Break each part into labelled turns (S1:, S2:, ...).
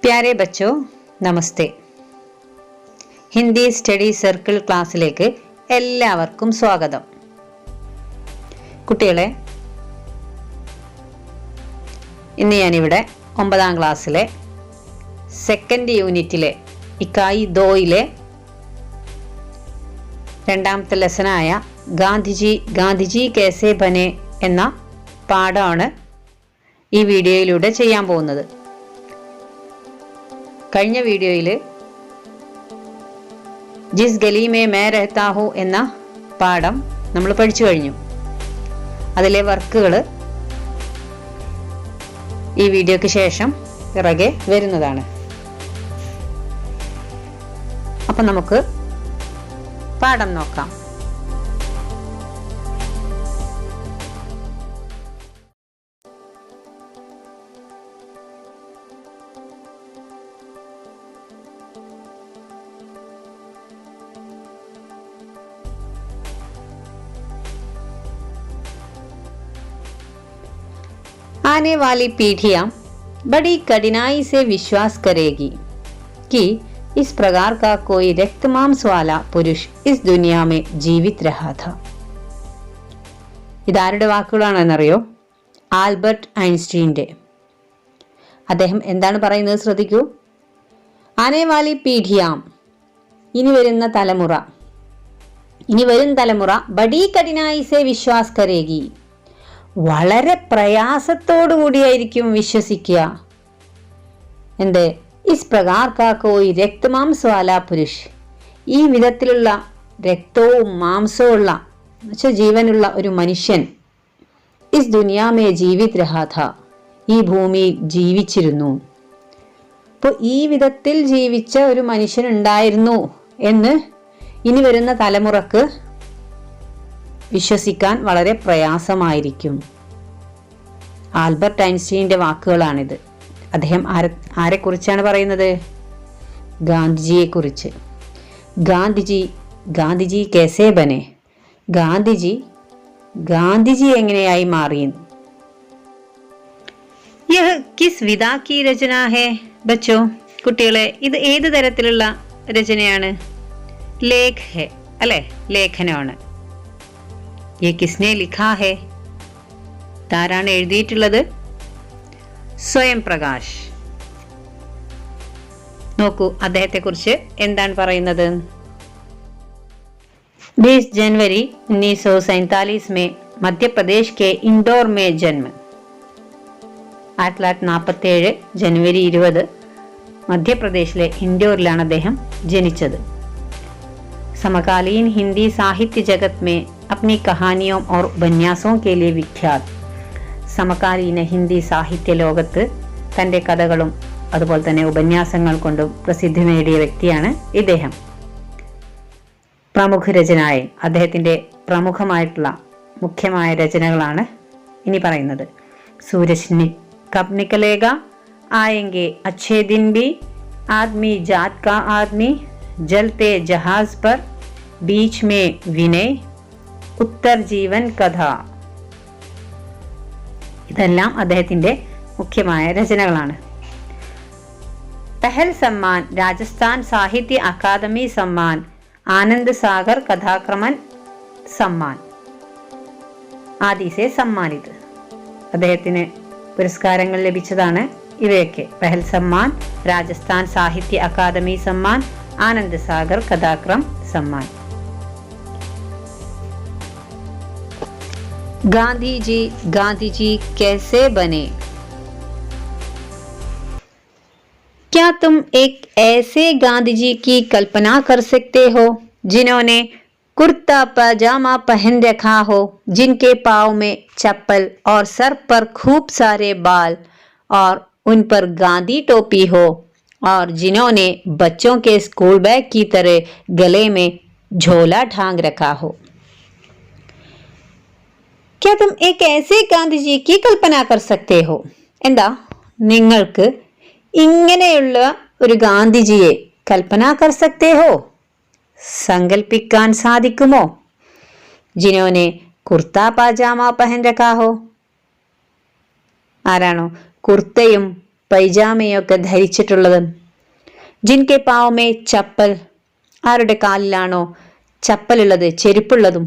S1: प्यारे बच्चों नमस्ते ഹിന്ദി സ്റ്റഡി സർക്കിൾ ക്ലാസ്സിലേക്ക് എല്ലാവർക്കും സ്വാഗതം. കുട്ടികളെ, ഇന്ന് ഞാനിവിടെ 9ാം ക്ലാസ്സിലെ സെക്കൻഡ് യൂണിറ്റിലെ ഇക്കായി 2യിലെ രണ്ടാമത്തെ ലെസനായ ഗാന്ധിജി കേസേ ബനെ എന്ന പാഠമാണ് ഈ വീഡിയോയിലൂടെ ചെയ്യാൻ പോകുന്നത്. കഴിഞ്ഞ വീഡിയോയിൽ ജിസ് ഗലി മേ മേ രഹ്താ ഹൂ എന്ന പാഠം നമ്മൾ പഠിച്ചു കഴിഞ്ഞു. അതിലെ വർക്കുകൾ ഈ വീഡിയോയ്ക്ക് ശേഷം പിറകെ വരുന്നതാണ്. അപ്പം നമുക്ക് പാഠം നോക്കാം. आने वाली पीढ़ियां बड़ी कठिनाई से विश्वास करेगी कि इस प्रकार का कोई रक्त मांस वाला पुरुष इस दुनिया में जीवित रहा था. ഇതാരുടെ വാക്കുകളാണെന്നറിയോ? ആൽബർട്ട് ഐൻസ്റ്റീൻ്റെ. അദ്ദേഹം എന്താണ് പറയുന്നത് ശ്രദ്ധിക്കൂ. ആനെ വാലി പീഠിയാം, ഇനി വരും തലമുറ ബഡി കഠിനായി സേ വിശ്വാസ് കരേഗി, വളരെ പ്രയാസത്തോടു കൂടിയായിരിക്കും വിശ്വസിക്കുക. എന്ത്? ഇസ് പ്രകാർ കാ കോയി രക്തമാംസ വാലാ പുരുഷ്, ഈ വിധത്തിലുള്ള രക്തവും മാംസവും ഉള്ള ജീവനുള്ള ഒരു മനുഷ്യൻ ഇസ് ദുനിയാമേ ജീവിത് രഹാ ഥാ, ഈ ഭൂമിയിൽ ജീവിച്ചിരുന്നു. അപ്പോൾ ഈ വിധത്തിൽ ജീവിച്ച ഒരു മനുഷ്യൻ ഉണ്ടായിരുന്നു എന്ന് ഇനി വരുന്ന തലമുറക്ക് വിശ്വസിക്കാൻ വളരെ പ്രയാസമായിരിക്കും. ആൽബർട്ട് ഐൻസ്റ്റീൻ്റെ വാക്കുകളാണിത്. അദ്ദേഹം ആരെക്കുറിച്ചാണ് പറയുന്നത്? ഗാന്ധിജിയെക്കുറിച്ച്. ഗാന്ധിജി കേസേ ബനെ, ഗാന്ധിജി എങ്ങനെയായി മാറിയെന്ന്. യഹ് കിസ് വിദാ കി രചന ഹേ ബച്ചോ, കുട്ടികളെ, ഇത് ഏത് തരത്തിലുള്ള രചനയാണ്? ലേഖ് ഹേ അല്ലെ, ലേഖനമാണ്. ये किसने लिखा है? താരാണ് എഴുതിയിട്ടുള്ളത്? സ്വയം പ്രകാശ്. നോക്കൂ അദ്ദേഹത്തെ കുറിച്ച് എന്താണ് പറയുന്നത്. 20 जनवरी 1947 में मध्य प्रदेश के इंदौर में जन्म. 1947 ജനുവരി 20 മധ്യപ്രദേശിലെ ഇൻഡോറിലാണ് അദ്ദേഹം ജനിച്ചത്. समकालीन हिंदी साहित्य जगत में अपनी कहानियों और उपन्यासों के लिए विख्यात. സമകാലീന ഹിന്ദി സാഹിത്യ ലോകത്ത് തൻ്റെ കഥകളും അതുപോലെ തന്നെ ഉപന്യാസങ്ങൾ കൊണ്ടും പ്രസിദ്ധി നേടിയ വ്യക്തിയാണ് ഇദ്ദേഹം. പ്രമുഖ രചനായ അദ്ദേഹത്തിൻ്റെ പ്രമുഖമായിട്ടുള്ള മുഖ്യമായ രചനകളാണ് ഇനി പറയുന്നത്. സൂരജ് കബ് നിക്കലേഗ, ആയെങ്കെ അച്ഛേ ദിൻ ബി, ആദ്മി ജാത് കാ ആദ്മി, ജൽത്തെ ജഹാസ് पर, बीच में विनय, उत्तर जीवन कഥ. ഇതെല്ലാം അദ്ദേഹത്തിന്റെ മുഖ്യമായ രചനകളാണ്. പെഹൽ സമ്മാൻ, രാജസ്ഥാൻ സാഹിത്യ അക്കാദമി സമ്മാൻ, ആനന്ദ് സാഗർ കഥാക്രമൻ സമ്മാൻ ആദി സെ സമ്മാനിത്. അദ്ദേഹത്തിന് പുരസ്കാരങ്ങൾ ലഭിച്ചതാണ് ഇവയൊക്കെ. പെഹൽ സമ്മാൻ, രാജസ്ഥാൻ സാഹിത്യ അക്കാദമി സമ്മാൻ, ആനന്ദ് സാഗർ കഥാക്രം सम्मान. गांधी जी कैसे बने? क्या तुम एक ऐसे गांधी जी की कल्पना कर सकते हो जिन्होंने कुर्ता पजामा पहन रखा हो, जिनके पाँव में चप्पल और सर पर खूब सारे बाल और उन पर गांधी टोपी हो, और जिन्होंने बच्चों के स्कूल बैग की तरह गले में झोला ढांग रखा हो. क्या तुम एक ऐसे गांधी जी की कल्पना कर सकते हो? എന്താ, നിങ്ങൾക്ക് ഇങ്ങനെയുള്ള ഒരു ഗാന്ധിജിയെ കൽപ്പന കർ സക്തേ ഹോ, സങ്കൽപ്പിക്കാൻ സാധിക്കുമോ? ജിനോനെ കുർത്ത പാജാമ പഹൻ രഖാ ഹോ, ആരാണോ കുർത്തയും പൈജാമയൊക്കെ ധരിച്ചിട്ടുള്ളത്. ജിൻകെ പാവമേ ചപ്പൽ, ആരുടെ കാലിലാണോ ചപ്പലുള്ളത്, ചെരുപ്പുള്ളതും.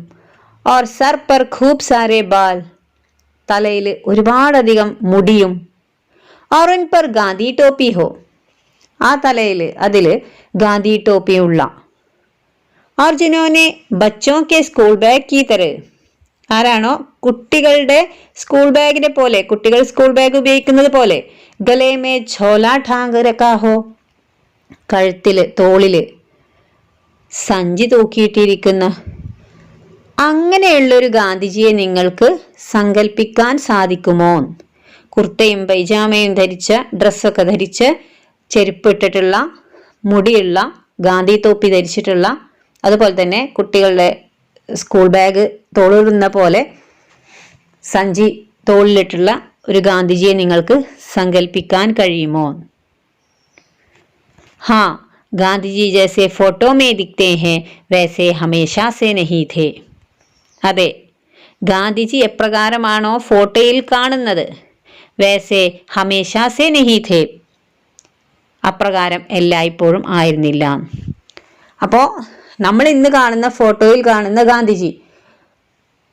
S1: ഓർ സർ പർ ഖൂബ് സാരേ ബാൽ, തലയിൽ ഒരുപാടധികം മുടിയും. ഓർ ഉൻ പർ ഗാന്ധി ടോപ്പി ഹോ, ആ തലയിൽ അതിൽ ഗാന്ധി ടോപ്പിയുള്ള. ഓർ ജിനോനെ ബച്ചോ കെ സ്കൂൾ ബാഗ് കീ തരഹ്, ആരാണോ കുട്ടികളുടെ സ്കൂൾ ബാഗിനെ പോലെ, കുട്ടികൾ സ്കൂൾ ബാഗ് ഉപയോഗിക്കുന്നത് പോലെ, ഗലേ മേ ഝോല ഠാങ്ക് രക്കാ ഹോ, കഴുത്തില് തോളില് സഞ്ചി തൂക്കിയിട്ടിരിക്കുന്ന അങ്ങനെയുള്ളൊരു ഗാന്ധിജിയെ നിങ്ങൾക്ക് സങ്കല്പിക്കാൻ സാധിക്കുമോ? കുർത്തയും പൈജാമയും ധരിച്ച, ഡ്രസ്സൊക്കെ ധരിച്ച്, ചെരുപ്പിട്ടിട്ടുള്ള, മുടിയുള്ള, ഗാന്ധി തോപ്പി ധരിച്ചിട്ടുള്ള, അതുപോലെ തന്നെ കുട്ടികളുടെ സ്കൂൾ ബാഗ് തോളിടുന്ന പോലെ സഞ്ചി തോളിലിട്ടുള്ള ഒരു ഗാന്ധിജിയെ നിങ്ങൾക്ക് സങ്കല്പിക്കാൻ കഴിയുമോ? ഹാ, ഗാന്ധിജി ജैसे ഫോട്ടോ में दिखते हैं वैसे हमेशा से नहीं थे. അതെ, ഗാന്ധിജി എപ്രകാരമാണോ ഫോട്ടോയിൽ കാണുന്നത്, വൈസേ ഹമേശാ സേ നഹീ ഥേ, അപ്രകാരം എല്ലായ്പ്പോഴും ആയിരുന്നില്ല. അപ്പോൾ നമ്മൾ ഇന്ന് കാണുന്ന ഫോട്ടോയിൽ കാണുന്ന ഗാന്ധിജി,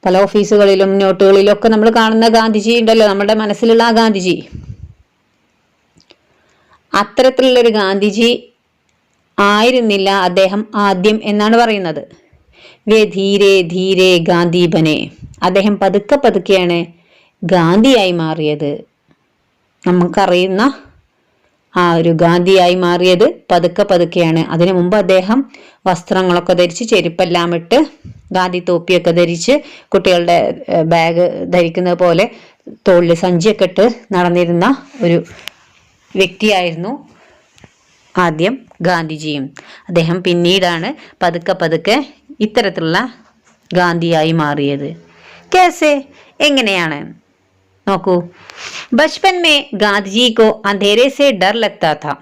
S1: പല ഓഫീസുകളിലും നോട്ടുകളിലും ഒക്കെ നമ്മൾ കാണുന്ന ഗാന്ധിജി ഉണ്ടല്ലോ, നമ്മുടെ മനസ്സിലുള്ള ആ ഗാന്ധിജി, അത്തരത്തിലുള്ളൊരു ഗാന്ധിജി ആയിരുന്നില്ല അദ്ദേഹം ആദ്യം എന്നാണ് പറയുന്നത്. വേ ധീരെ ധീരെ ഗാന്ധി ബനെ, അദ്ദേഹം പതുക്കെ പതുക്കെയാണ് ഗാന്ധിയായി മാറിയത്. നമുക്കറിയുന്ന ആ ഒരു ഗാന്ധിയായി മാറിയത് പതുക്കെ പതുക്കെയാണ്. അതിനു മുമ്പ് അദ്ദേഹം വസ്ത്രങ്ങളൊക്കെ ധരിച്ച്, ചെരുപ്പെല്ലാം ഇട്ട്, ഗാന്ധി തോപ്പിയൊക്കെ ധരിച്ച്, കുട്ടികളുടെ ബാഗ് ധരിക്കുന്നത് പോലെ തോളിൽ സഞ്ചിയൊക്കെ ഇട്ട് നടന്നിരുന്ന ഒരു വ്യക്തിയായിരുന്നു ആദ്യം ഗാന്ധിജിയും. അദ്ദേഹം പിന്നീടാണ് പതുക്കെ പതുക്കെ ഇത്തരത്തിലുള്ള ഗാന്ധിയായി മാറിയത്. കേസേ, എങ്ങനെയാണ് നോക്കൂ. ബച്പൻ മേ ഗാന്ധിജിക്കോ അന്ധേരെ സേ ഡർ ലഗ്താ ഥാ,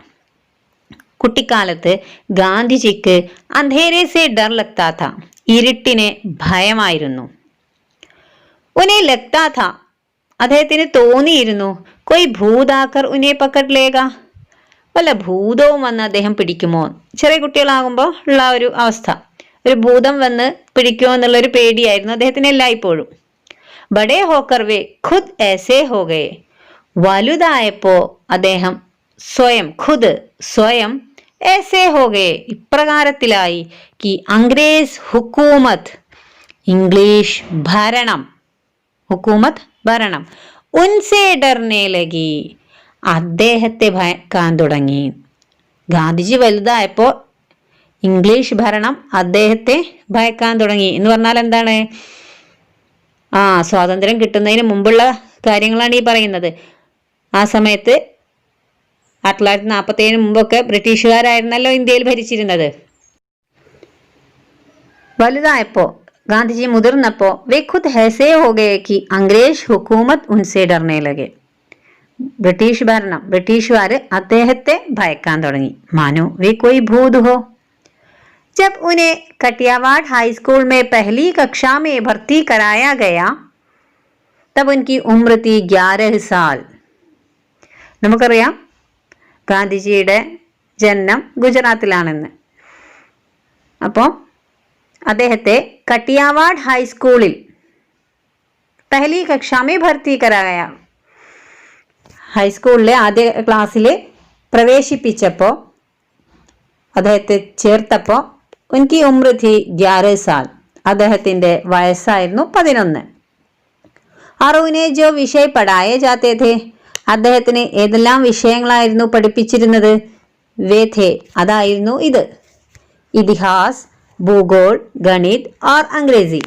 S1: കുട്ടിക്കാലത്ത് ഗാന്ധിജിക്ക് അന്ധേരെ സേ ഡർ ലഗ്താ ഥാ, ഇരുട്ടിനെ ഭയമായിരുന്നു. ഉനെ ലഗ്താ ഥാ, അദ്ദേഹത്തിന് തോന്നിയിരുന്നു, കൊയ് ഭൂതാക്കർ ഉനെ പക്കഡ് ലേഗാ, വല്ല ഭൂതവും വന്ന് അദ്ദേഹം പിടിക്കുമോ. ചെറിയ കുട്ടികളാകുമ്പോൾ ഉള്ള ഒരു അവസ്ഥ, ഒരു ഭൂതം വന്ന് പിടിക്കുമോ എന്നുള്ളൊരു പേടിയായിരുന്നു അദ്ദേഹത്തിന് എല്ലായ്പ്പോഴും. ബഡേ ഹോക്കർ വേ ഖുദ് ऐसे हो गए, വലുതായപ്പോ അദ്ദേഹം സ്വയം ऐसे हो गए, ഇപ്രകാരത്തിലായി, कि അംഗ്രേസ് ഹുക്കൂമത്ത്, ഇംഗ്ലീഷ് ഭരണം, ഉൻസേ ഡർനെ ലഗി, അദ്ദേഹത്തെ ഭയക്കാൻ തുടങ്ങി. ഗാന്ധിജി വലുതായപ്പോ ഇംഗ്ലീഷ് ഭരണം അദ്ദേഹത്തെ ഭയക്കാൻ തുടങ്ങി എന്ന് പറഞ്ഞാൽ എന്താണ്? സ്വാതന്ത്ര്യം കിട്ടുന്നതിന് മുമ്പുള്ള കാര്യങ്ങളാണ് ഈ പറയുന്നത്. ആ സമയത്ത് 1947 മുമ്പൊക്കെ ബ്രിട്ടീഷുകാരായിരുന്നല്ലോ ഇന്ത്യയിൽ ഭരിച്ചിരുന്നത്. വലുതായപ്പോ, ഗാന്ധിജി മുതിർന്നപ്പോ, വേ ഖുദ് ഹൈസേ ഹോ ഗയേ കി അംഗ്രേസ് ഹുക്കൂമത്ത് ഉൻസേ ഡർനെ ലഗേ, ബ്രിട്ടീഷുകാര് അദ്ദേഹത്തെ ഭയക്കാൻ തുടങ്ങി. മാനോ വേ കോയി ഭൂത് ഹോ. जब उन्हें कटियावाड़ हाई स्कूल में पहली कक्षा में भर्ती कराया गया तब उनकी उम्र थी 11 साल. നമുക്കറിയാം ഗാന്ധിജിയുടെ ജനനം ഗുജറാത്തിലാണെന്ന്. അപ്പോൾ അദ്ദേഹത്തെ കട്ടിയാവാഡ് ഹൈസ്കൂളിൽ പഹലി കക്ഷാമേ ഭർത്തി കരായ, ഹൈസ്കൂളിലെ ആദ്യ ക്ലാസ്സിൽ പ്രവേശിപ്പിച്ചപ്പോൾ, അദ്ദേഹത്തെ ചേർത്തപ്പോൾ, ഉൻകി ഉമ്ര ഥി 11 സാൽ, അദ്ദേഹത്തിൻ്റെ വയസ്സായിരുന്നു 11. और उन्हें जो विषय पढ़ाए जाते थे, അദ്ദേഹത്തിന് ഏതെല്ലാം വിഷയങ്ങളായിരുന്നു പഠിപ്പിച്ചിരുന്നത്? വേ ഥേ, അതായിരുന്നു ഇത്: ഇതിഹാസ്, ഭൂഗോൾ, ഗണിത് और അംഗ്രേസി.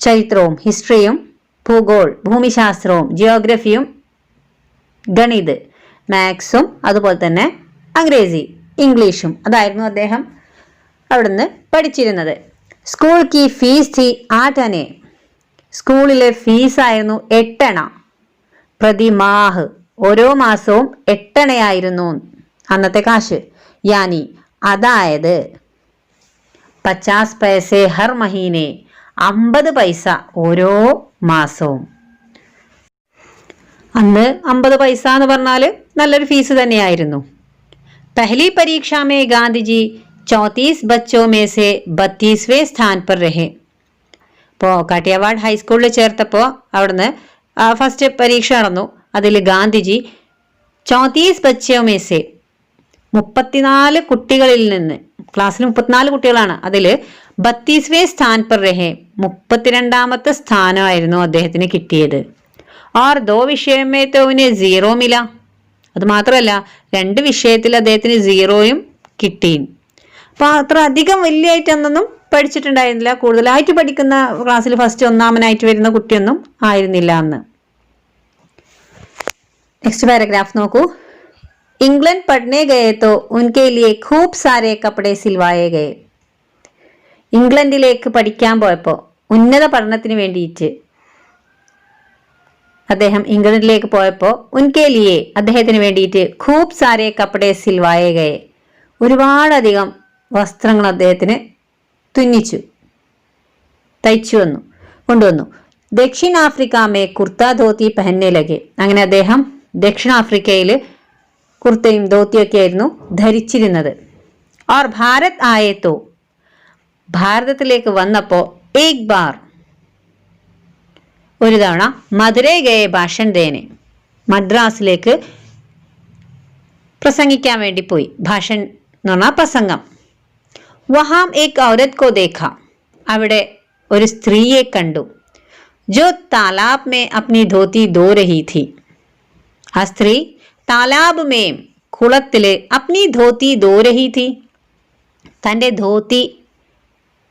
S1: ചരിത്രവും ഹിസ്റ്ററിയും, ഭൂഗോൾ ഭൂമിശാസ്ത്രവും, ജിയോഗ്രഫിയും, ഗണിത് മാത്സും, അതുപോലെ തന്നെ അംഗ്രേസി ഇംഗ്ലീഷും, അതായിരുന്നു അദ്ദേഹം അവിടുന്ന് പഠിച്ചിരുന്നത്. സ്കൂൾ കി ഫീസ് തി 8 അനെ, സ്കൂളിലെ ഫീസായിരുന്നു 8 അണ. പ്രതിമാഹ്, ഓരോ മാസവും 8 അണയായിരുന്നു അന്നത്തെ കാശ്. യാനി, അതായത് 50 പൈസേ ഹർ മഹീനെ, 50 പൈസ ഓരോ മാസവും. അന്ന് 50 പൈസ എന്ന് പറഞ്ഞാൽ നല്ലൊരു ഫീസ് തന്നെയായിരുന്നു. पहली परीक्षा में गांधी जी 34 बच्चों में से 32वें स्थान पर रहे. ഇപ്പോൾ കാട്ടിയവാഡ് ഹൈസ്കൂളിൽ ചേർത്തപ്പോൾ അവിടുന്ന് ഫസ്റ്റ് പരീക്ഷ നടന്നു. അതിൽ ഗാന്ധിജി 34 बच्चों में से 34 കുട്ടികളിൽ നിന്ന്, ക്ലാസ്സിൽ 34 കുട്ടികളാണ്, അതിൽ 32वें स्थान पर रहे, 32ാമത്തെ സ്ഥാനമായിരുന്നു അദ്ദേഹത്തിന് കിട്ടിയത്. और 2 विषयों में तो उन्हें 0 मिला. അത് മാത്രമല്ല 2 വിഷയത്തിൽ അദ്ദേഹത്തിന് 0യും കിട്ടി. അപ്പോൾ അത്ര അധികം വലിയായിട്ടൊന്നും പഠിച്ചിട്ടുണ്ടായിരുന്നില്ല. കൂടുതലായിട്ട് പഠിക്കുന്ന ക്ലാസ്സിൽ ഫസ്റ്റ് ഒന്നാമനായിട്ട് വരുന്ന കുട്ടിയൊന്നും ആയിരുന്നില്ല അന്ന്. നെക്സ്റ്റ് പാരഗ്രാഫ് നോക്കൂ. इंग्लैंड पढ़ने गए तो उनके लिए खूब सारे कपड़े सिलवाए गए. ഇംഗ്ലണ്ടിലേക്ക് പഠിക്കാൻ പോയപ്പോൾ, ഉന്നത പഠനത്തിന് വേണ്ടിയിട്ട് അദ്ദേഹം ഇംഗ്ലണ്ടിലേക്ക് പോയപ്പോൾ ഉൻകെ ലിയെ, അദ്ദേഹത്തിന് വേണ്ടിയിട്ട് ഖൂബ് സാരെ കപ്പടെ സിൽവായേ ഗയെ, ഒരുപാടധികം വസ്ത്രങ്ങൾ അദ്ദേഹത്തിന് തുന്നിച്ചു, തയ്ച്ചു കൊണ്ടുവന്നു. ദക്ഷിണാഫ്രിക്ക മേ കുർത്ത ധോത്തി പെഹന്നെ ലഗെ, അങ്ങനെ അദ്ദേഹം ദക്ഷിണാഫ്രിക്കയിൽ കുർത്തയും ധോത്തിയൊക്കെ ആയിരുന്നു ധരിച്ചിരുന്നത്. ഓർ ഭാരത് ആയേത്തോ, ഭാരതത്തിലേക്ക് വന്നപ്പോൾ ഏക് ബാർ, ഒരു തവണ മധുരൈ ഗയെ ഭാഷൺ ദേനെ, മദ്രാസിലേക്ക് പ്രസംഗിക്കാൻ വേണ്ടി പോയി. ഭാഷൺ എന്ന് പറഞ്ഞാൽ പ്രസംഗം. വഹാം ഏക് ഔരത് കോ ദേഖ, അവിടെ ഒരു സ്ത്രീയെ കണ്ടു. ജോ താലാബ് മേ അപ്നി ധോത്തി ധോ രഹി ഥി, ആ സ്ത്രീ താലാബ് മേ, കുളത്തില്, അപ്നി ധോത്തി ധോ രഹി ഥി, തൻ്റെ ധോത്തി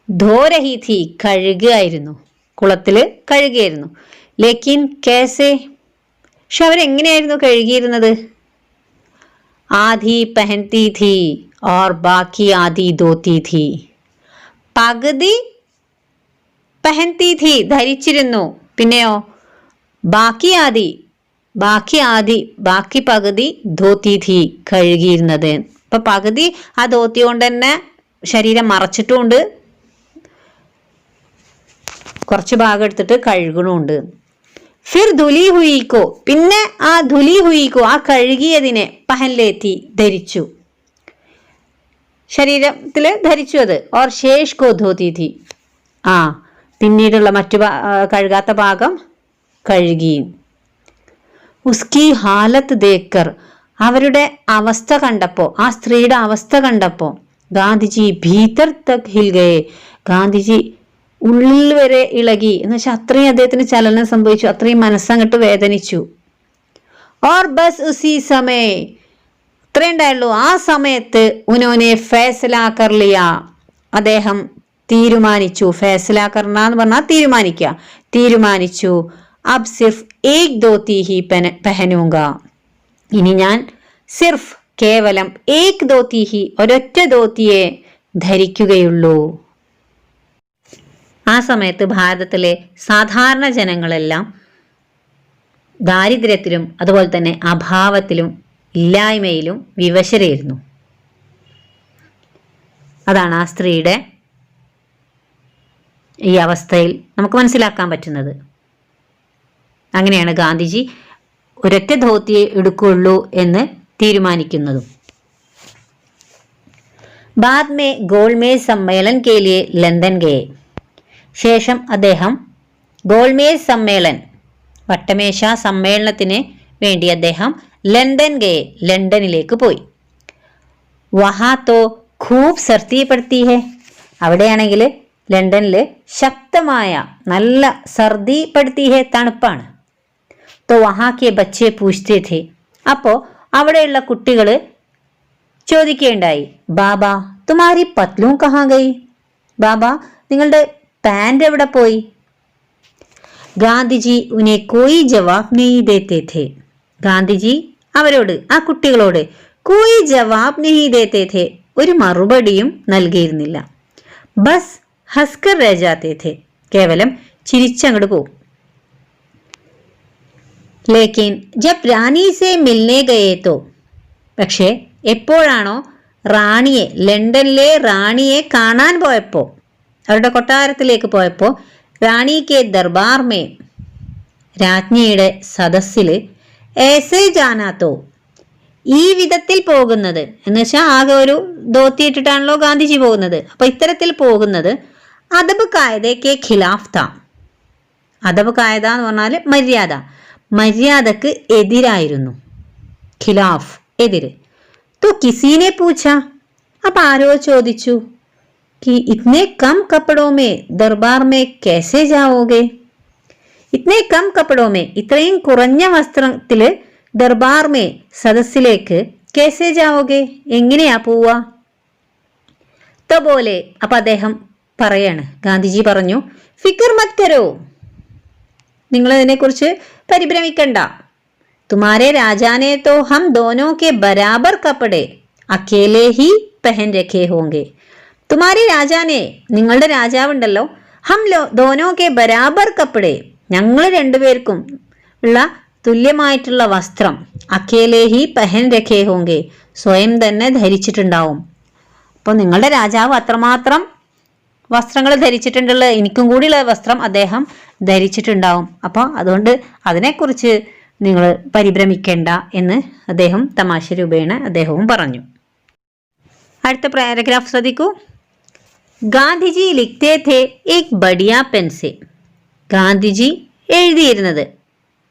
S1: ധോ രഹി ഥി, കഴുകുകയായിരുന്നു, കുളത്തിൽ കഴുകിയായിരുന്നു. ലേക്കിൻ കേസെ, പക്ഷെ അവരെങ്ങനെയായിരുന്നു കഴുകിയിരുന്നത്? ആധി പെഹൻതി ഥി ഓർ ബാക്കി ആധി ധോത്തി ഥി, പകുതി പെഹൻതി ഥി ധരിച്ചിരുന്നു, പിന്നെയോ ബാക്കി പകുതി ധോത്തി ഥി കഴുകിയിരുന്നത്. ഇപ്പൊ പകുതി ആ ധോത്തി കൊണ്ട് തന്നെ ശരീരം മറച്ചിട്ടുമുണ്ട്, കുറച്ച് ഭാഗം എടുത്തിട്ട് കഴുകണുണ്ട്. ഫിർ ധുലി ഹുയിക്കോ, പിന്നെ ആ ധുലി ഹുയിക്കോ, ആ കഴുകിയതിനെ പഹൻലേത്തി ധരിച്ചു, ശരീരത്തിൽ ധരിച്ചു അത്. ഓർ ശേഷ് കോ ധോത്തി ഥി, ആ പിന്നീടുള്ള മറ്റു കഴുകാത്ത ഭാഗം കഴുകി. ഉസ്കി ഹാലത്ത് ദേക്കർ, അവരുടെ അവസ്ഥ കണ്ടപ്പോൾ, ആ സ്ത്രീയുടെ അവസ്ഥ കണ്ടപ്പോൾ ഗാന്ധിജി ഭീതർ തക് ഹിൽ ഗയേ, ഗാന്ധിജി ഉള്ളിൽ വരെ ഇളകി, എന്ന് വെച്ചാൽ അത്രയും അദ്ദേഹത്തിന് ചലനം സംഭവിച്ചു, അത്രയും മനസ്സങ്ങട്ട് വേദനിച്ചു. ഓർ ബസ് ഉസി സമയ, ഇത്രേ ഉണ്ടായുള്ളൂ, ആ സമയത്ത് ഉനോനെ ഫൈസല കർ ലിയ, അദ്ദേഹം തീരുമാനിച്ചു. ഫൈസല കർന എന്ന് പറഞ്ഞാൽ തീരുമാനിക്കുക, തീരുമാനിച്ചു. അബ് സിർഫ് ഏക് ധോത്തി ഹി പെഹനൂങ്ക, ഇനി ഞാൻ സിർഫ് കേവലം ഏക് ധോത്തി ഹി, ഒരൊറ്റ ധോത്തിയെ ധരിക്കുകയുള്ളൂ. ആ സമയത്ത് ഭാരതത്തിലെ സാധാരണ ജനങ്ങളെല്ലാം ദാരിദ്ര്യത്തിലും അതുപോലെ തന്നെ അഭാവത്തിലും ഇല്ലായ്മയിലും വിവശരായിരുന്നു. അതാണ് ആ സ്ത്രീയുടെ ഈ അവസ്ഥയിൽ നമുക്ക് മനസ്സിലാക്കാൻ പറ്റുന്നത്. അങ്ങനെയാണ് ഗാന്ധിജി ഒരൊറ്റ ധോത്തിയെ എടുക്കുകയുള്ളൂ എന്ന് തീരുമാനിക്കുന്നതും. ബാദ് മേ ഗോൾമേജ് സമ്മേളൻ കെ ലിയെ ലണ്ടൻ ഗയെ, ശേഷം അദ്ദേഹം ഗോൾമേജ് സമ്മേളൻ, വട്ടമേശ സമ്മേളനത്തിന് വേണ്ടി അദ്ദേഹം ലണ്ടൻ ഗയെ, ലണ്ടനിലേക്ക് പോയി. വഹാ തോ ഖൂബ് സർദി പഡ്തി ഹെ, അവിടെയാണെങ്കിൽ ലണ്ടനിൽ ശക്തമായ നല്ല സർദി പഡ്തി ഹെ, തണുപ്പാണ്. തോ വഹാ കെ ബച്ചെ പൂച്ച്തേ ഥേ, അപ്പോൾ അവിടെയുള്ള കുട്ടികൾ ചോദിക്കുകയുണ്ടായി, ബാബ തുമാരി പത്ലൂം കഹാ ഗയി, ബാബ നിങ്ങളുടെ പാൻറ് എവിടെ പോയി? ഗാന്ധിജി ഉനെ കോയി ജവാബ് നെഹി ദേത്തെ ഥേ, ഗാന്ധിജി അവരോട്, ആ കുട്ടികളോട് കോയി ജവാബ് നെഹി ദേത്തെ ഥേ, ഒരു മറുപടിയും നൽകിയിരുന്നില്ല. ബസ് ഹസ്കർ രഹ ജാത്തെ ഥേ, കേവലം ചിരിച്ചങ്ങോട്ട് പോകും. ലേക്കിൻ ജബ് റാണി സെ മിൽനെ ഗയേ തോ, പക്ഷേ എപ്പോഴാണോ റാണിയെ, ലണ്ടനിലെ റാണിയെ കാണാൻ പോയപ്പോൾ, അവരുടെ കൊട്ടാരത്തിലേക്ക് പോയപ്പോൾ റാണി കെ ദർബാർ മേ, രാജ്ഞിയുടെ സദസ്സിൽ ഏസേ ജാനാത്തോ, ഈ വിധത്തിൽ പോകുന്നത് എന്ന് വെച്ചാൽ ആകെ ഒരു ധോത്തി ഇട്ടിട്ടാണല്ലോ ഗാന്ധിജി പോകുന്നത്. അപ്പൊ ഇത്തരത്തിൽ പോകുന്നത് അദബ് കായദയ്ക്ക് ഖിലാഫ് താ. അദബ് കായദ എന്ന് പറഞ്ഞാൽ മര്യാദ, മര്യാദക്ക് എതിരായിരുന്നു. ഖിലാഫ് എതിര്. तो किसी ने पूछा, अब ആരോ ചോദിച്ചു, कि इतने कम कपड़ों में दरबार में कैसे जाओगे? इतने कम कपड़ों में, ഇത്രയും കുറഞ്ഞ വസ്ത്രത്തില് ദർബാർ മേ, സദസ്സിലേക്ക്, कैसे जाओगे, എങ്ങനെയാ പോവാ? तो बोले, അപ്പൊ അദ്ദേഹം പറയാണ്, ഗാന്ധിജി പറഞ്ഞു, ഫിക്ർ മത് കരോ, നിങ്ങൾ ഇതിനെക്കുറിച്ച് പരിഭ്രമിക്കണ്ട. तुम्हारे राजा ने तो हम दोनों के बराबर कपड़े अकेले ही पहन रखे होंगे. तुम्हारे राजा ने, നിങ്ങളുടെ രാജാവുണ്ടല്ലോ, ഹം ദോനോ കെ ബരാബർ കപ്പടെ, ഞങ്ങൾ രണ്ടുപേർക്കും ഉള്ള തുല്യമായിട്ടുള്ള വസ്ത്രം, അക്കേലേ ഹി പെഹൻ രഖേ ഹോങ്കെ, സ്വയം തന്നെ ധരിച്ചിട്ടുണ്ടാവും. അപ്പോൾ നിങ്ങളുടെ രാജാവ് അത്രമാത്രം വസ്ത്രങ്ങൾ ധരിച്ചിട്ടുണ്ടുള്ള, എനിക്കും കൂടിയുള്ള വസ്ത്രം അദ്ദേഹം ധരിച്ചിട്ടുണ്ടാവും. അപ്പോൾ അതുകൊണ്ട് അതിനെക്കുറിച്ച് നിങ്ങൾ പരിഭ്രമിക്കേണ്ട എന്ന് അദ്ദേഹം തമാശ രൂപേണ അദ്ദേഹവും പറഞ്ഞു. അടുത്ത പാരഗ്രാഫ് ശ്രദ്ധിക്കൂ. ഗാന്ധിജി ലിഖ്തേ ഥേ ഏക് ബഡിയ പെൻസെ. ഗാന്ധിജി എഴുതിയിരുന്നത്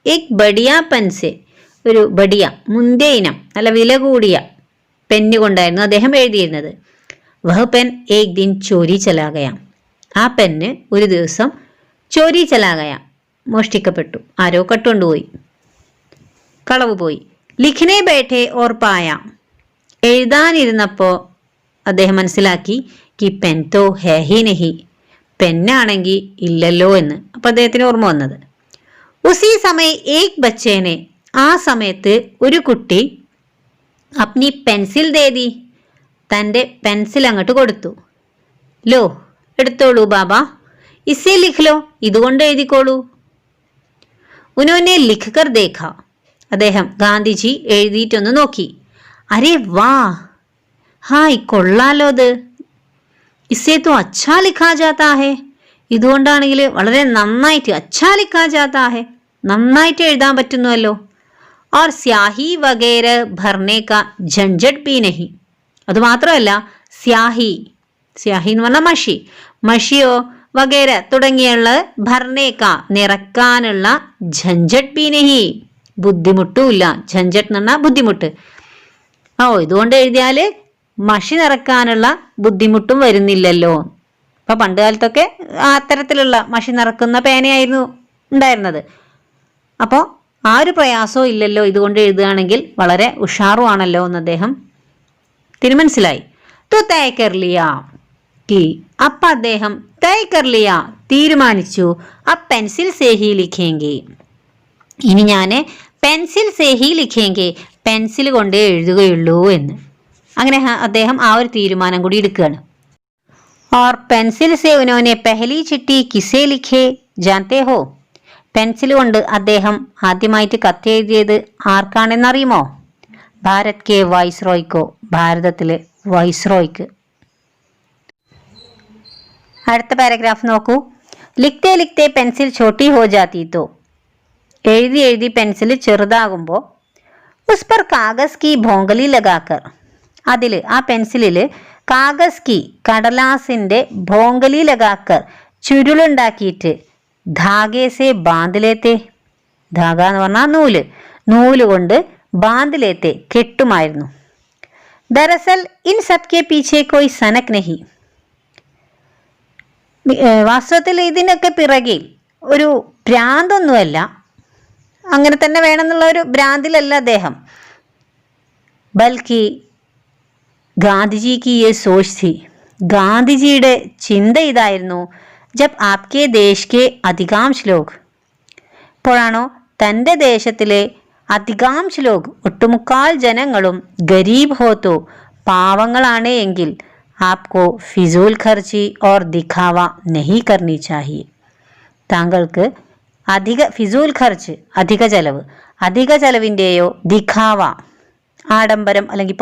S1: ഏക് ബഡിയ പെൻസെ, ഒരു ബഡിയ, മുന്തിയ ഇനം, നല്ല വില കൂടിയ പെന്ന് കൊണ്ടായിരുന്നു അദ്ദേഹം എഴുതിയിരുന്നത്. വഹ് പെൻ ഏക് ദിൻ ചോരി ചലാകയ. ആ പെന്ന് ഒരു ദിവസം ചോരി ചലാകയ, മോഷ്ടിക്കപ്പെട്ടു, ആരോ കട്ടുകൊണ്ടുപോയി, കളവ് പോയി. ലിഖ്നെ ബൈഠെ ഓർ പായ, എഴുതാനിരുന്നപ്പോൾ അദ്ദേഹം മനസ്സിലാക്കി, കി പെൻ തോ ഹേ ഹി നഹി, പെന്നാണെങ്കിൽ ഇല്ലല്ലോ എന്ന്. അപ്പം അദ്ദേഹത്തിന് ഓർമ്മ വന്നത്. ഉസി സമയ ഏക് ബച്ചേനെ, ആ സമയത്ത് ഒരു കുട്ടി അപ്നി പെൻസിൽ ദേദി, തൻ്റെ പെൻസിൽ അങ്ങോട്ട് കൊടുത്തു. ലോ, എടുത്തോളൂ ബാബ, ഇസേ ലിഖ്ലോ, ഇതുകൊണ്ട് എഴുതിക്കോളൂ. ഉനോനെ ലിഖ് കർ ദേഖ, അദ്ദേഹം ഗാന്ധിജി എഴുതിയിട്ടൊന്ന് നോക്കി. അരേ വാ, ഹായ് കൊള്ളാലോ ഇത്, ഇസേ തോ അച്ഛാ ലിഖാ ജാതാ ഹേ, ഇതുകൊണ്ടാണെങ്കിൽ വളരെ നന്നായിട്ട്, അച്ഛാ ലിഖാ ജാതാ ഹേ, നന്നായിട്ട് എഴുതാൻ പറ്റുന്നുവല്ലോ. ഓർ സ്യാഹി വഗേര ഭർനെ കാ ഝഞ്ചട്ട് ഭീ നഹി, അതുമാത്രമല്ല സ്യാഹി, സ്യാഹി എന്ന് പറഞ്ഞാൽ മഷി, മഷിയോ വഗേര തുടങ്ങിയുള്ള ഭർനേക്ക നിറക്കാനുള്ള ഝഞ്ചട്ട് ഭീ നഹി, ബുദ്ധിമുട്ടുമില്ല. ഝഞ്ചട്ട് എന്ന് പറഞ്ഞാൽ ബുദ്ധിമുട്ട്. ഓ, ഇതുകൊണ്ട് എഴുതിയാൽ മഷി നിറക്കാനുള്ള ബുദ്ധിമുട്ടും വരുന്നില്ലല്ലോ. അപ്പം പണ്ട് കാലത്തൊക്കെ അത്തരത്തിലുള്ള മഷി നിറക്കുന്ന പേനയായിരുന്നു ഉണ്ടായിരുന്നത്. അപ്പോൾ ആ ഒരു പ്രയാസവും ഇല്ലല്ലോ, ഇതുകൊണ്ട് എഴുതുകയാണെങ്കിൽ വളരെ ഉഷാറുമാണല്ലോ എന്ന് അദ്ദേഹം മനസ്സിലായി. തോ തൈ കർ ലിയാ കി, അപ്പം അദ്ദേഹം തൈ കർ ലിയാ, തീരുമാനിച്ചു, ആ പെൻസിൽ സേ ഹി ലിഖേങ്കി, ഇനി ഞാൻ പെൻസിൽ സേ ഹി ലിഖേങ്കി, പെൻസിൽ കൊണ്ടേ എഴുതുകയുള്ളൂ എന്ന്. അങ്ങനെ അദ്ദേഹം ആ ഒരു തീരുമാനം കൂടി എടുക്കുകയാണ്. और पेंसिल से उन्होंने पहली चिट्ठी किसे लिखे जानते हो? പെൻസിൽ കൊണ്ട് അദ്ദേഹം ആദ്യമായിട്ട് കത്തെഴുതിയത് ആർക്കാണെന്നറിയുമോ? ഭാരത് കെ വൈസ്രോയ്ക്കോ, ഭാരതത്തിലെ വൈസ്രോയ്ക്ക്. അടുത്ത പാരഗ്രാഫ് നോക്കൂ. ലിഖ്തേ ലിഖ്തേ പെൻസിൽ ചോട്ടി ഹോ ജാതി തോ, എഴുതി എഴുതി പെൻസിൽ ചെറുതാകുമ്പോൾ ഉസ് പർ കാഗസ് കി ഭോങ്കലി ലഗാക്കർ, അതിൽ ആ പെൻസിലിൽ കാഗസ് കി, കടലാസിൻ്റെ, ഭോങ്കലി ലഗാക്കർ, ചുരുളുണ്ടാക്കിയിട്ട്, ധാഗേസെ ബാന്തിലേത്തെ, ധാഗ എന്ന് പറഞ്ഞാൽ നൂല്, നൂല് കൊണ്ട് ബാന്തിലേത്തെ കെട്ടുമായിരുന്നു. ദരസൽ ഇൻ സബ്കെ പീछे कोई സനക് നഹി, വാസ്തവത്തിൽ ഇതിനൊക്കെ പിറകിൽ ഒരു ഭ്രാന്തൊന്നുമല്ല, അങ്ങനെ തന്നെ വേണമെന്നുള്ള ഒരു ഭ്രാന്തിലല്ല അദ്ദേഹം. ബൽക്കി ഗാന്ധിജിക്ക് യേ സോച്ച് थी, ഗാന്ധിജിയുടെ ചിന്ത ഇതായിരുന്നു. ജബ് ആപ്കെ ദേശ് കെ അധികാംശ് ലോഗ്, ഇപ്പോഴാണോ തൻ്റെ ദേശത്തിലെ അധികാംശ് ലോഗ്, ഒട്ടുമുക്കാൽ ജനങ്ങളും ഗരീബ് ഹോത്തോ, പാവങ്ങളാണ് എങ്കിൽ ആപ്കോ ഫിസൂൽ ഖർച്ചി ഓർ ദിഖാവ നഹി കർണി ചാഹിയെ, താങ്കൾക്ക് അധിക ഫിസൂൽ ഖർച്ച്, അധിക ചെലവ്, അധിക ചെലവിൻ്റെയോ ദിഖാവ, ആഡംബരം അല്ലെങ്കിൽ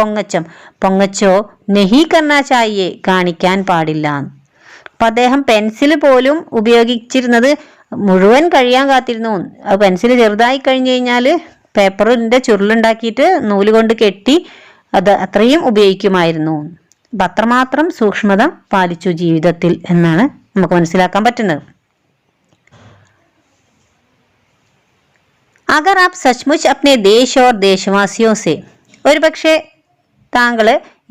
S1: പൊങ്ങച്ചോ നഹി കർണ ചാഹിയെ, കാണിക്കാൻ പാടില്ല. അപ്പം അദ്ദേഹം പെൻസിൽ പോലും ഉപയോഗിച്ചിരുന്നത് മുഴുവൻ കഴിയാൻ കാത്തിരുന്നു. പെൻസിൽ ചെറുതായി കഴിഞ്ഞു കഴിഞ്ഞാൽ പേപ്പറിൻ്റെ ചുരുളുണ്ടാക്കിയിട്ട് നൂല് കൊണ്ട് കെട്ടി അത് അത്രയും ഉപയോഗിക്കുമായിരുന്നു. അപ്പം അത്രമാത്രം സൂക്ഷ്മത പാലിച്ചു ജീവിതത്തിൽ എന്നാണ് നമുക്ക് മനസ്സിലാക്കാൻ പറ്റുന്നത്. अगर आप सचमुच अपने देश और देशवासियों से ഒരുപക്ഷെ താങ്കൾ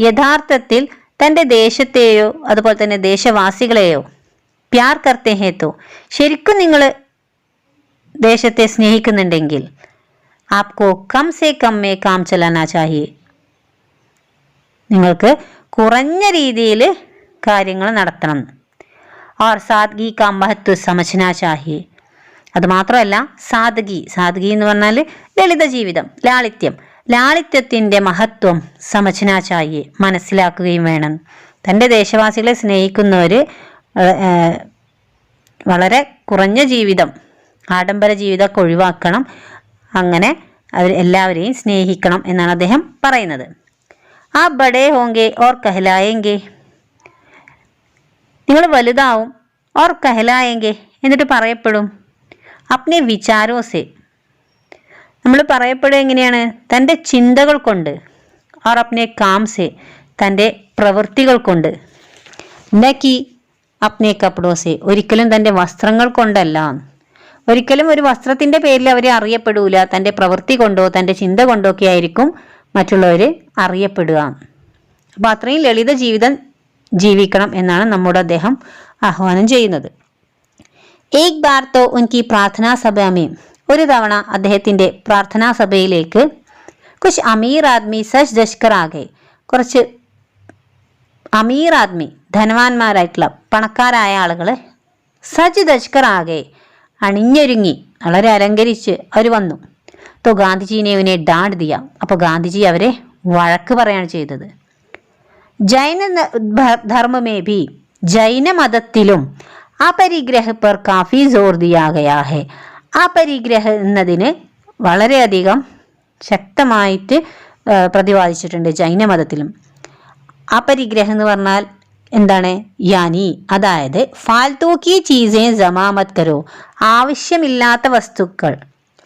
S1: യഥാർത്ഥത്തിൽ തൻ്റെ ദേശത്തെയോ അതുപോലെ തന്നെ ദേശവാസികളെയോ പ്യാർ കർത്തേ ഹേ തോ ശരിക്കും നിങ്ങൾ ദേശത്തെ സ്നേഹിക്കുന്നുണ്ടെങ്കിൽ Apco come say come may calm ചലാനാ Chahiye നിങ്ങൾക്ക് കുറഞ്ഞ രീതിയിൽ കാര്യങ്ങൾ നടത്തണം. और सादगी का महत्व समझना चाहिए. അതുമാത്രമല്ല സാദഗി എന്ന് പറഞ്ഞാൽ ലളിത ജീവിതം, ലാളിത്യത്തിൻ്റെ മഹത്വം സമജ്നാ ചാഹിയെ മനസ്സിലാക്കുകയും വേണം. തൻ്റെ ദേശവാസികളെ സ്നേഹിക്കുന്നവർ വളരെ കുറഞ്ഞ ജീവിതം, ആഡംബര ജീവിതമൊക്കെ ഒഴിവാക്കണം. അങ്ങനെ അവർ എല്ലാവരെയും സ്നേഹിക്കണം എന്നാണ് അദ്ദേഹം പറയുന്നത്. ആ ബഡേ ഹോങ്കെ ഓർ കഹലായെങ്കെ നിങ്ങൾ വലുതാവും, ഓർ കഹലായെങ്കെ എന്നിട്ട് പറയപ്പെടും. അപ്നെ വിചാരോസെ നമ്മൾ പറയപ്പെടുക എങ്ങനെയാണ്? തൻ്റെ ചിന്തകൾ കൊണ്ട്. ഓർ അപ്നെ കാംസെ തൻ്റെ പ്രവൃത്തികൾ കൊണ്ട്. നക്കി അപ്നെ കപ്പടോസെ ഒരിക്കലും തൻ്റെ വസ്ത്രങ്ങൾ കൊണ്ടല്ല. ഒരിക്കലും ഒരു വസ്ത്രത്തിൻ്റെ പേരിൽ അവർ അറിയപ്പെടൂല. തൻ്റെ പ്രവൃത്തി കൊണ്ടോ തൻ്റെ ചിന്ത കൊണ്ടോ ഒക്കെ ആയിരിക്കും മറ്റുള്ളവർ അറിയപ്പെടുക. അപ്പോൾ അത്രയും ലളിത ജീവിതം ജീവിക്കണം എന്നാണ് നമ്മുടെ അദ്ദേഹം ആഹ്വാനം ചെയ്യുന്നത്. ഏക് ബാർ തോ ഉൻകി പ്രാർത്ഥനാ സഭമേ ഒരു തവണ അദ്ദേഹത്തിൻ്റെ പ്രാർത്ഥനാ സഭയിലേക്ക് കുച്ച് അമീർ ആദ്മി സച്ച് ദശ്കർ ആകെ കുറച്ച് അമീർ ആദ്മി ധനവാന്മാരായിട്ടുള്ള പണക്കാരായ ആളുകൾ സച്ച് ദശ്കർ ആകെ അണിഞ്ഞൊരുങ്ങി വളരെ അലങ്കരിച്ച് അവർ വന്നു. തോ ഗാന്ധിജീനെ ഉനെ ഡാണ്ട് ദിയ അപ്പോൾ ഗാന്ധിജി അവരെ വഴക്ക് പറയാണ് ചെയ്തത്. ജൈന ധർമ്മമേ ഭി ജൈന മതത്തിലും അപരിഗ്രഹ പർ കാഫി ജോർ ദിയാ ഗയാ ഹെ അപരിഗ്രഹ എന്നതിന് വളരെയധികം ശക്തമായിട്ട് പ്രതിപാദിച്ചിട്ടുണ്ട് ജൈന മതത്തിലും. അപരിഗ്രഹം എന്ന് പറഞ്ഞാൽ എന്താണ്? യാനി അതായത് ഫാൽത്തൂ കി ചീസേ ജമാമത് കരോ ആവശ്യമില്ലാത്ത വസ്തുക്കൾ,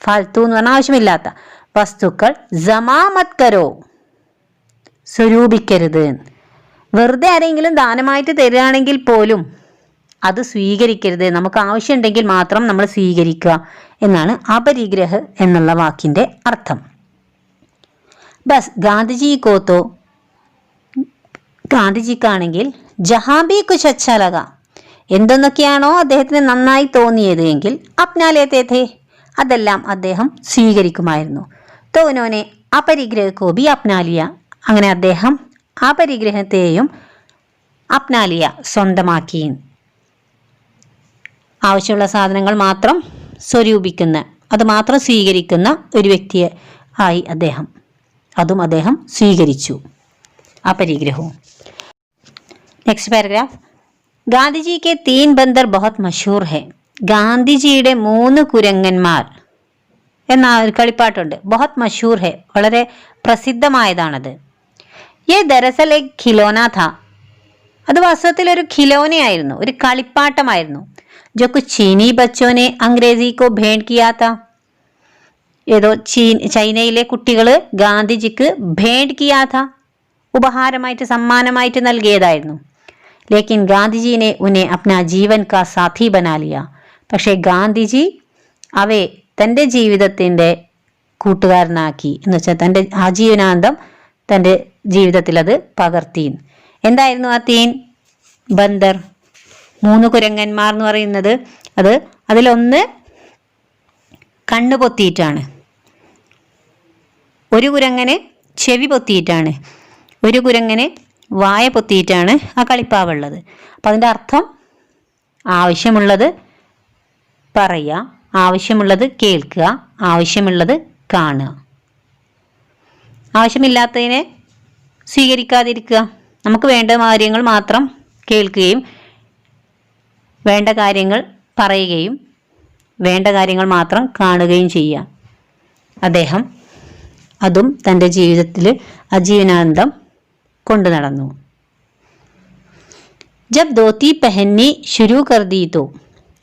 S1: ഫാൽത്തു എന്ന് പറഞ്ഞാൽ ആവശ്യമില്ലാത്ത വസ്തുക്കൾ ജമാമത് കരോ സ്വരൂപിക്കരുത്. വെറുതെ ആരെങ്കിലും ദാനമായിട്ട് തരികയാണെങ്കിൽ പോലും അത് സ്വീകരിക്കരുത്. നമുക്ക് ആവശ്യമുണ്ടെങ്കിൽ മാത്രം നമ്മൾ സ്വീകരിക്കുക എന്നാണ് അപരിഗ്രഹ എന്നുള്ള വാക്കിൻ്റെ അർത്ഥം. ബസ് ഗാന്ധിജി കോത്തോ ഗാന്ധിജിക്കാണെങ്കിൽ ജഹാബി കുച്ച് അച്ഛാ ലഗ എന്തെന്നൊക്കെയാണോ അദ്ദേഹത്തിന് നന്നായി തോന്നിയത് എങ്കിൽ അപ്നാലേത്തേ അതെല്ലാം അദ്ദേഹം സ്വീകരിക്കുമായിരുന്നു. തോ ഉനോനെ അപരിഗ്രഹ കോ ബി അപ്നാലിയ അങ്ങനെ അദ്ദേഹം അപരിഗ്രഹത്തെയും അപ്നാലിയ സ്വന്തമാക്കി. ആവശ്യമുള്ള സാധനങ്ങൾ മാത്രം സ്വരൂപിക്കുന്ന, അത് മാത്രം സ്വീകരിക്കുന്ന ഒരു വ്യക്തിയെ ആയി അതും അദ്ദേഹം സ്വീകരിച്ചു അപരിഗ്രഹവും. Next paragraph. ഗാന്ധിജി കെ 3 ബന്ദർ ബഹുത് മഷൂർ ഹെ ഗാന്ധിജിയുടെ 3 കുരങ്ങന്മാർ എന്ന ഒരു കളിപ്പാട്ടുണ്ട്. ബഹുത് മഷൂർ ഹെ വളരെ പ്രസിദ്ധമായതാണത്. യേ ദരസൽ എക് ഖിലോന ഥാ അത് വാസ്തവത്തിൽ ഒരു ഖിലോനയായിരുന്നു, ഒരു കളിപ്പാട്ടമായിരുന്നു. जो कुछ चीनी बच्चों ने अंग्रेजी को भेंट किया था ഏതോ ചൈനയിലെ കുട്ടികൾ ഗാന്ധിജിക്ക് ഭേഡ് കിയാ ഥാ ഉപഹാരമായിട്ട് സമ്മാനമായിട്ട് നൽകിയതായിരുന്നു. ലേക്കിൻ ഗാന്ധിജിനെ ഉന്നെ അപ്നാ ജീവൻ കാ സാഥി ബനാ ലിയ പക്ഷേ ഗാന്ധിജി അവയെ തൻ്റെ ജീവിതത്തിൻ്റെ കൂട്ടുകാരനാക്കി എന്ന് വെച്ചാൽ തൻ്റെ ആജീവനാന്തം തൻ്റെ ജീവിതത്തിൽ അത് പകർത്തി. എന്തായിരുന്നു ആ 3 ബന്ദർ 3 കുരങ്ങന്മാർ എന്ന് പറയുന്നത്? അതിലൊന്ന് കണ്ണ് പൊത്തിയിട്ടാണ്, ഒരു കുരങ്ങനെ ചെവി പൊത്തിയിട്ടാണ്, ഒരു കുരങ്ങനെ വായ പൊത്തിയിട്ടാണ് ആ കളിപ്പാവുള്ളത്. അപ്പം അതിൻ്റെ അർത്ഥം ആവശ്യമുള്ളത് പറയുക, ആവശ്യമുള്ളത് കേൾക്കുക, ആവശ്യമുള്ളത് കാണുക, ആവശ്യമില്ലാത്തതിനെ സ്വീകരിക്കാതിരിക്കുക. നമുക്ക് വേണ്ട കാര്യങ്ങൾ മാത്രം കേൾക്കുകയും വേണ്ട കാര്യങ്ങൾ പറയുകയും വേണ്ട കാര്യങ്ങൾ മാത്രം കാണുകയും ചെയ്യുക. അദ്ദേഹം അതും തൻ്റെ ജീവിതത്തിൽ ആജീവനാന്തം കൊണ്ടു നടന്നു. ജബ് ധോത്തി പെഹന്നി ശുരു കർ ദീ തോ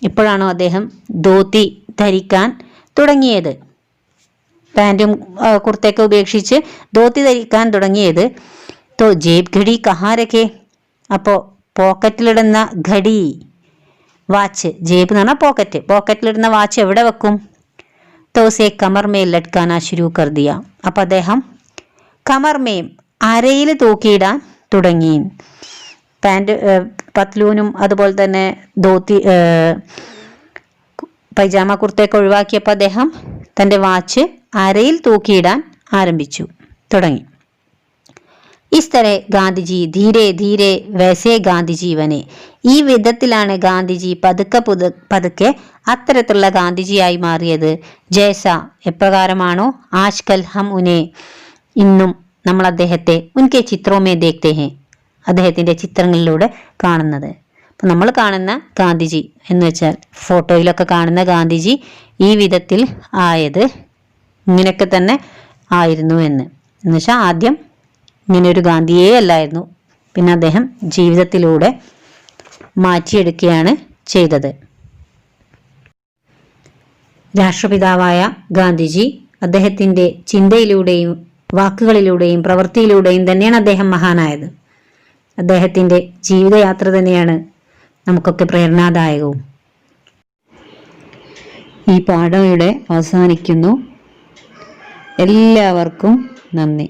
S1: ഇപ്പോഴാണോ അദ്ദേഹം ധോത്തി ധരിക്കാൻ തുടങ്ങിയത്? പാൻറ്റും കുർത്തയൊക്കെ ഉപേക്ഷിച്ച് ധോത്തി ധരിക്കാൻ തുടങ്ങിയത്. തോ ജേബ് ഘടി കഹാ രഖേ, അപ്പോൾ പോക്കറ്റിലിടുന്ന ഘടി, വാച്ച്, ജേബ് എന്ന് പറഞ്ഞാൽ പോക്കറ്റ്, പോക്കറ്റിലിടുന്ന വാച്ച് എവിടെ വെക്കും? तो उसे कमर में लटकाना शुरू कर दिया. അപ്പം അദ്ദേഹം കമർമേം, അരയിൽ തൂക്കിയിടാൻ തുടങ്ങി. പാൻറ് പത്ലൂനും അതുപോലെ തന്നെ ധോത്തി പൈജാമ കുർത്തയൊക്കെ ഒഴിവാക്കിയപ്പോൾ അദ്ദേഹം തൻ്റെ വാച്ച് അരയിൽ തൂക്കിയിടാൻ ആരംഭിച്ചു തുടങ്ങി. ഇസ് തരഹ ഗാന്ധിജി ധീരെ ധീരെ വൈസേ ഗാന്ധിജി വനെ. ഈ വിധത്തിലാണ് ഗാന്ധിജി പതുക്കെ അത്തരത്തിലുള്ള ഗാന്ധിജിയായി മാറിയത്. ജൈസ, എപ്രകാരമാണോ, ആജ്കൽ ഹം ഉനെ, ഇന്നും നമ്മൾ അദ്ദേഹത്തെ ഉൻകെ ചിത്രമേ ദേഖ്തേ ഹെ, അദ്ദേഹത്തിൻ്റെ ചിത്രങ്ങളിലൂടെ കാണുന്നത്. അപ്പം നമ്മൾ കാണുന്ന ഗാന്ധിജി എന്ന് വെച്ചാൽ ഫോട്ടോയിലൊക്കെ കാണുന്ന ഗാന്ധിജി ഈ വിധത്തിൽ ആയത് ഇങ്ങനെയൊക്കെ തന്നെ ആയിരുന്നു എന്ന് വെച്ചാൽ ആദ്യം ഇങ്ങനെ ഒരു ഗാന്ധിയേ അല്ലായിരുന്നു, പിന്നെ അദ്ദേഹം ജീവിതത്തിലൂടെ മാറ്റിയെടുക്കുകയാണ് ചെയ്തത്. രാഷ്ട്രപിതാവായ ഗാന്ധിജി അദ്ദേഹത്തിൻ്റെ ചിന്തയിലൂടെയും വാക്കുകളിലൂടെയും പ്രവൃത്തിയിലൂടെയും തന്നെയാണ് അദ്ദേഹം മഹാനായത്. അദ്ദേഹത്തിൻ്റെ ജീവിതയാത്ര തന്നെയാണ് നമുക്കൊക്കെ പ്രേരണാദായകവും. ഈ പാഠം ഇവിടെ അവസാനിക്കുന്നു. എല്ലാവർക്കും നന്ദി.